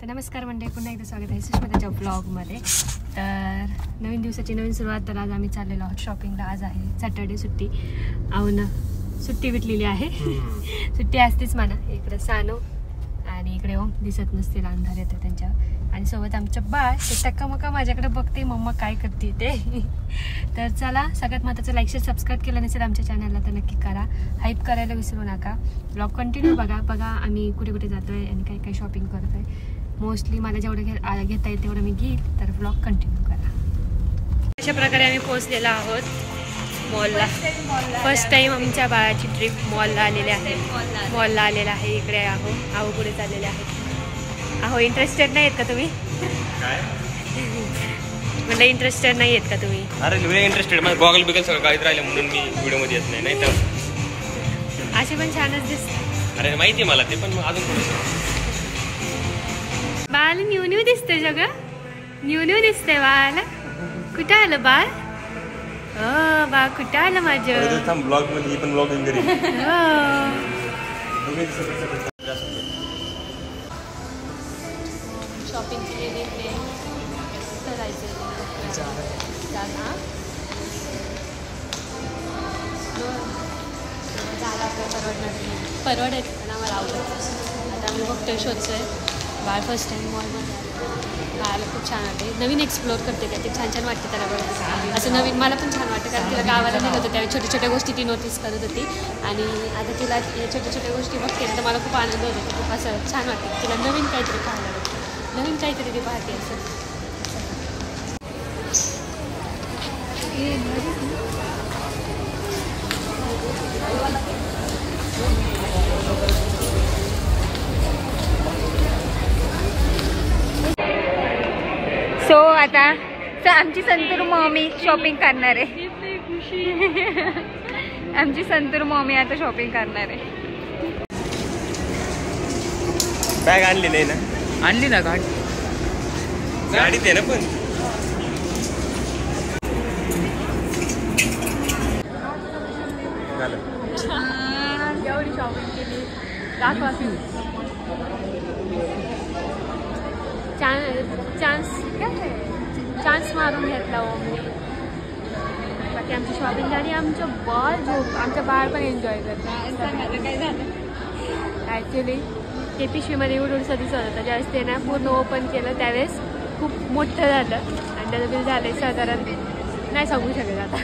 तर नमस्कार मंडळी, पुन्हा एकदा स्वागत आहे सुष्मिताच्या ब्लॉगमध्ये. तर नवीन दिवसाची नवीन सुरुवात. तर आज आम्ही चाललेलो आहोत शॉपिंगला. आज आहे सॅटर्डे, सुट्टी. ना सुट्टी भेटलेली आहे. सुट्टी असतेच म्हणा. इकडे सानू आणि इकडे ओम दिसत नसतील, अंधार येते त्यांच्या. आणि सोबत आमचं बाळ ते टक्कामक्का माझ्याकडे बघते, मम्मा काय करते ते. तर चला, सगळ्यात महत्त्वाचं लाईक शेअर सबस्क्राईब केलं नसेल आमच्या चॅनलला तर नक्की करा. हाईप करायला विसरू नका. ब्लॉग कंटिन्यू बघा आम्ही कुठे कुठे जातोय आणि काय काय शॉपिंग करतोय. मोस्टली मला जेवढं घेता येईल तेवढं मी घेईल. तर ब्लॉग कंटिन्यू करा. अशा प्रकारे आम्ही पोहोचलेलो आहोत मॉलला. फर्स्ट टाइम आमच्या बाळाची ट्रिप मॉलला आलेली आहे. मॉलला आलेला आहे. इकडे आहो पुढे चाललेले आहेत. अहो इंटरेस्टेड नाही आहेत का तुम्ही? म्हणजे इंटरेस्टेड नाही आहेत का तुम्ही? अरे व्हेरी इंटरेस्टेड. माझं गॉगल बिगल सगळं काढत राहिलं म्हणून मी व्हिडिओमध्ये येत नाही तर असे पण छानच दिसत. अरे माहिती आहे मला ते, पण मग अजून थोडंसं बाळ न्यू दिसतंय. सगळं न्यू दिसतंय बाळाला. कुठं आलं बाळ? बाळ कुठं आलं माझं? ब्लॉग मध्ये पण ब्लॉगिंग करेल. शॉपिंग केलेली परवडायचं पण आम्हाला आवडत. आता आम्ही बघतोय, शोधतोय. बाळ फर्स्ट टाइम मॉलमध्ये बाळाला खूप छान वाटते. नवीन एक्सप्लोअर करते काय, ते छान वाटते त्याला बघायला. असं नवीन मला पण छान वाटतं, कारण तिला गावाला नेलं होतं त्यावेळी छोट्या छोट्या गोष्टी ती नोटीस करत होती. आणि आता तिला या छोट्या गोष्टी बघते तर मला खूप आनंद होतो. खूप असं छान वाटतं तिला नवीन काहीतरी पाहायला भेटतं. नवीन काहीतरी ती पाहते असं. सो आता आमची संतूर मॉमी शॉपिंग करणार आहे. आमची संतूर मॉमी आता शॉपिंग करणार आहे. बॅग आणली नाही ना? आणली ना गाडीत आहे ना. पण एवढी शॉपिंग केली. दाखवा चान्स मारून घेतला मी. बाकी आमची शॉपिंग झाली. आमचं बाळ पण एन्जॉय करतं. काय झालं ॲक्च्युली ते पिशवीमध्ये एवढंसं दिसत होतं. ज्यावेळेस ते ना पूर्ण ओपन केलं त्यावेळेस खूप मोठं झालं. आणि त्याचं बिल झालं साधारण नाही सांगू शकत आता.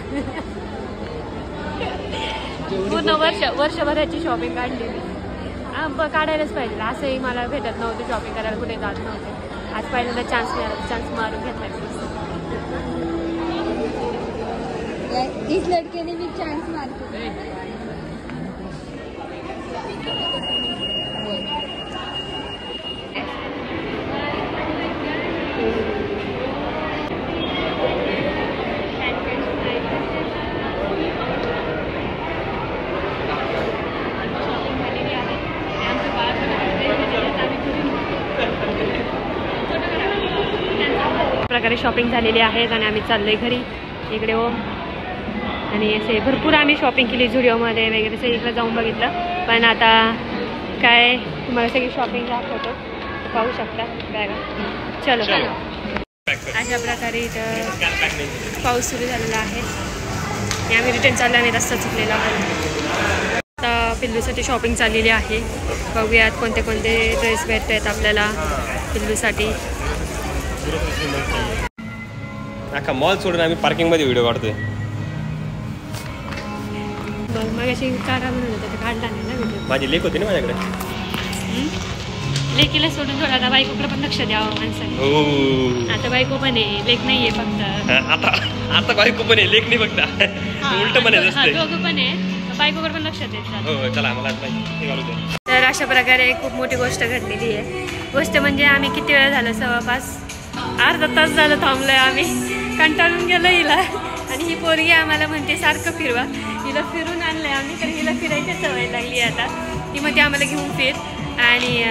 पूर्ण वर्षभराची शॉपिंग काढलेली. काढायलाच पाहिजे. असंही मला भेटत नव्हतं शॉपिंग करायला, कुठे जात नव्हते. आज पहिल्यांदा चान्स मिळाला, चान्स मारून घेतला. इस लड़के ने भी चान्स मार प्रकारे शॉपिंग झालेली आहे. आणि आम्ही चाललोय घरी. इकडे आणि असे भरपूर आम्ही शॉपिंग केली झुडिओमध्ये वगैरे सगळीकडे जाऊन बघितलं. पण आता काय तुम्हाला सगळी शॉपिंग दाखवतो, पाहू शकता बॅगा. चलो अशा प्रकारे इथं पाऊस सुरू झालेला आहे. आणि आम्ही रिटर्न चाललो. आम्ही रस्ता चुकलेला आहे. आता पिल्लूसाठी शॉपिंग चाललेली आहे. बघूयात कोणते कोणते ड्रेस भेटत आहेत आपल्याला पिल्लूसाठी. अख्खा मॉल सोडून आम्ही पार्किंगमध्ये व्हिडिओ काढतोय. मग अशी काढा म्हणून होतं, काढला नाही ना व्हिडिओ. माझी लेक होती ना माझ्याकडे. लेकीला सोडून थोडा आता बायकोकडे पण लक्ष द्यावं माणसाने. आता बायको पण आहे, लेक नाहीये फक्त. आता बायको पण आहे, लेक नाही फक्त. उलट पण आहे. दोघं पण आहे, बायकोकडे पण लक्ष द्यायचं. हो चला मला. तर अशा प्रकारे खूप मोठी गोष्ट घडलेली आहे. गोष्ट म्हणजे आम्ही किती वेळ झालं, जवळपास अर्धा तास झालं थांबलोय आम्ही. कंटाळून गेलो हिला. आणि ही पोरगी आम्हाला म्हणते सारखं फिरवा. हिला फिरून आणलंय आम्ही, तर हिला फिरायची सवय लागली आता. ती म्हणते आम्हाला घेऊन फिर. आणि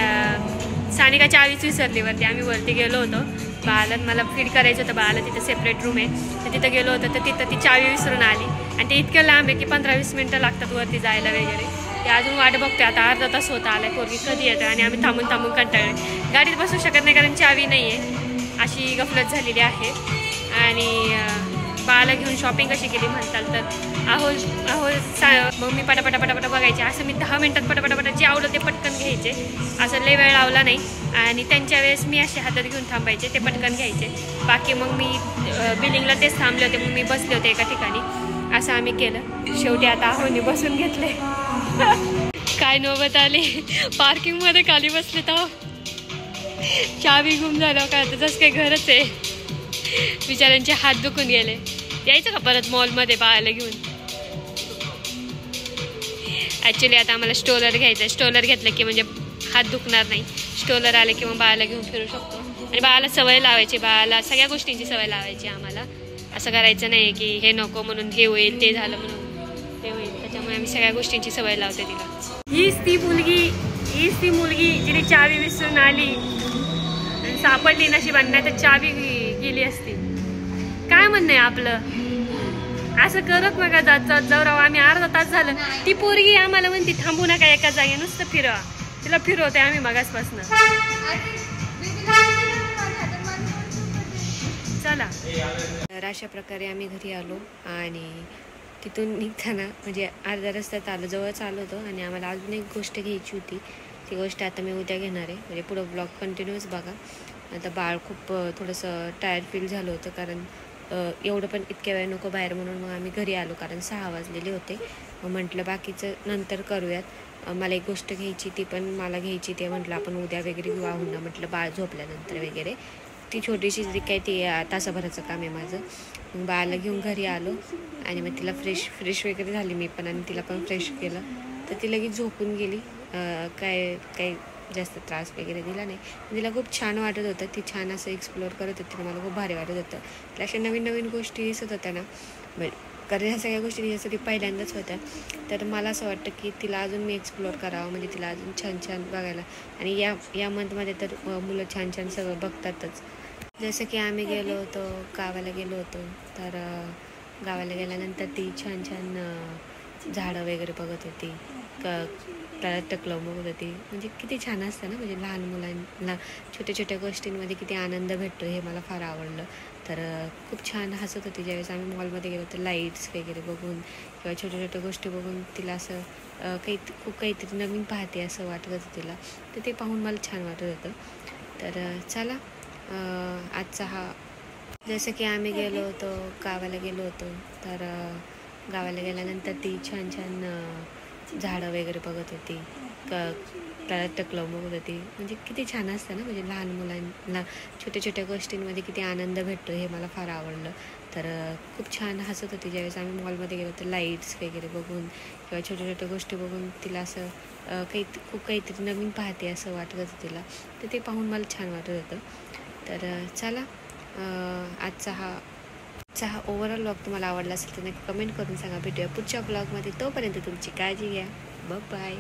सानिका चावीच विसरली वरती. आम्ही वरती गेलो होतो, बाळाला मला फीड करायचं होतं. बाळाला तिथं सेपरेट रूम आहे, तर तिथं गेलो होतो. तर तिथं ती चावी विसरून आली. आणि ते इतकं लांब आहे की 15-20 मिनटं लागतात वरती जायला वगैरे. ते अजून वाट बघते. आता अर्धा तास होता आलाय, पोरगी कधी येतं. आणि आम्ही थांबून कंटाळले. गाडीत बसू शकत नाही कारण चावी नाही आहे, अशी गफलत झालेली आहे. आणि बाळाला घेऊन शॉपिंग कशी केली म्हणताल तर मग मी पटापटा बघायचे. असं मी 10 मिनिटात पटापटा जे आवडलं ते पटकन घ्यायचे, असं लय वेळ लावला नाही. आणि त्यांच्या वेळेस मी असे हातात घेऊन थांबायचे, ते पटकन घ्यायचे. बाकी मग मी बिलिंगला तेच थांबले होते, मग मी बसले होते एका ठिकाणी. असं आम्ही केलं. शेवटी आता आहोने बसून घेतले. काय नोबत आली, पार्किंगमध्ये खाली बसले तर चावी गुम झालं काय, तर जसं काही घरच आहे. बिचाऱ्यांचे हात दुखून गेले. यायचं का परत मॉलमध्ये बाळाला घेऊन? ॲक्च्युली आता आम्हाला स्टोलर घ्यायचं आहे. स्टोलर घेतलं की म्हणजे हात दुखणार नाही. स्टोलर आले की मग बाळाला घेऊन फिरू शकतो. आणि बाळाला सवय लावायची, बाळाला सगळ्या गोष्टींची सवय लावायची आम्हाला. असं करायचं नाही की हे नको म्हणून हे होईल, ते झालं म्हणून ते होईल. त्याच्यामुळे आम्ही सगळ्या गोष्टींची सवय लावते तिला. हीच ती मुलगी जिने चावी विसरून आली, सापडली नशिबाने, नाही तर चावी गेली असती. काय म्हणणं आहे आपलं? असं करत नका जात जाऊ राव. आम्ही अर्धा तास झालं, ती पोरगी आम्हाला म्हणते थांबू नका एका जागी, नुसतं फिरवा. तिला फिरवते आम्ही मगासपासून. चला. तर अशा प्रकारे आम्ही घरी आलो आणि तिथून निघताना म्हणजे अर्ध्या रस्त्यात आलो, जवळच आलो होतो. आणि आम्हाला अजून एक गोष्ट घ्यायची होती. ती गोष्ट आता मी उद्या घेणार आहे. म्हणजे पुढं ब्लॉग कंटिन्यूच बघा. आता बाळ खूप थोडंसं टायर्ड फील झालं होतं, कारण एवढं पण इतक्या वेळ नको बाहेर, म्हणून मग आम्ही घरी आलो. कारण 6 वाजलेले होते. मग म्हटलं बाकीचं नंतर करूयात. मला एक गोष्ट घ्यायची, ती पण मला घ्यायची. ते म्हटलं आपण उद्या वगैरे घेऊ आहोंना, म्हटलं बाळ झोपल्यानंतर वगैरे. ती छोटीशी जी काय ती तासाभराचं काम आहे माझं. मग बाळाला घेऊन घरी आलो आणि मग तिला फ्रेश वगैरे झाली मी पण, आणि तिला पण फ्रेश केलं. तर ती लगेच झोपून गेली. काही जास्त त्रास वगैरे दिला नाही. तिला खूप छान वाटत होतं. ती छान असं एक्सप्लोअर करत होती. मला खूप भारी वाटत होतं. तिला अशा नवीन गोष्टी दिसत होत्या ना, कारण ह्या सगळ्या गोष्टी तिच्यासाठी पहिल्यांदाच होत्या. तर मला असं वाटतं की तिला अजून मी एक्सप्लोअर करावं, म्हणजे तिला अजून छान बघायला. आणि या मंथमध्ये तर मुलं छान सगळं बघतातच. जसं की आम्ही गावाला गेलो होतो. तर गावाला गेल्यानंतर ती छान झाडं वगैरे बघत होती, त्याला टकलं बघत होती. म्हणजे किती छान असतं ना, म्हणजे लहान मुलांना छोट्या गोष्टींमध्ये किती आनंद भेटतो, हे मला फार आवडलं. तर खूप छान हसत होती. ज्यावेळेस आम्ही मॉलमध्ये गेलो तर लाईट्स वगैरे बघून किंवा छोट्या गोष्टी बघून तिला असं खूप काहीतरी नवीन पाहते असं वाटत होतं तिला. तर ते पाहून मला छान वाटत होतं. तर चला, आजचा हा, जसं की आम्ही गावाला गेलो होतो. तर गावाला गेल्यानंतर ती छान झाडं वगैरे बघत होती, त्याला टकलं बघत होती. म्हणजे किती छान असतं ना, म्हणजे लहान मुलांना छोट्या गोष्टींमध्ये किती आनंद भेटतो, हे मला फार आवडलं. तर खूप छान हसत होती. ज्यावेळेस आम्ही मॉलमध्ये गेलो तर लाईट्स वगैरे बघून किंवा छोट्या गोष्टी बघून तिला असं खूप काहीतरी नवीन पाहते असं वाटत होतं तिला. तर ते पाहून मला छान वाटत होतं. तर चला, आजचा हा ओव्हरऑल ब्लॉग तुम्हाला आवडला असेल तर नक्की कमेंट करून सांगा. भेटूया पुढच्या ब्लॉगमध्ये. तोपर्यंत तुमची काळजी घ्या. बाय.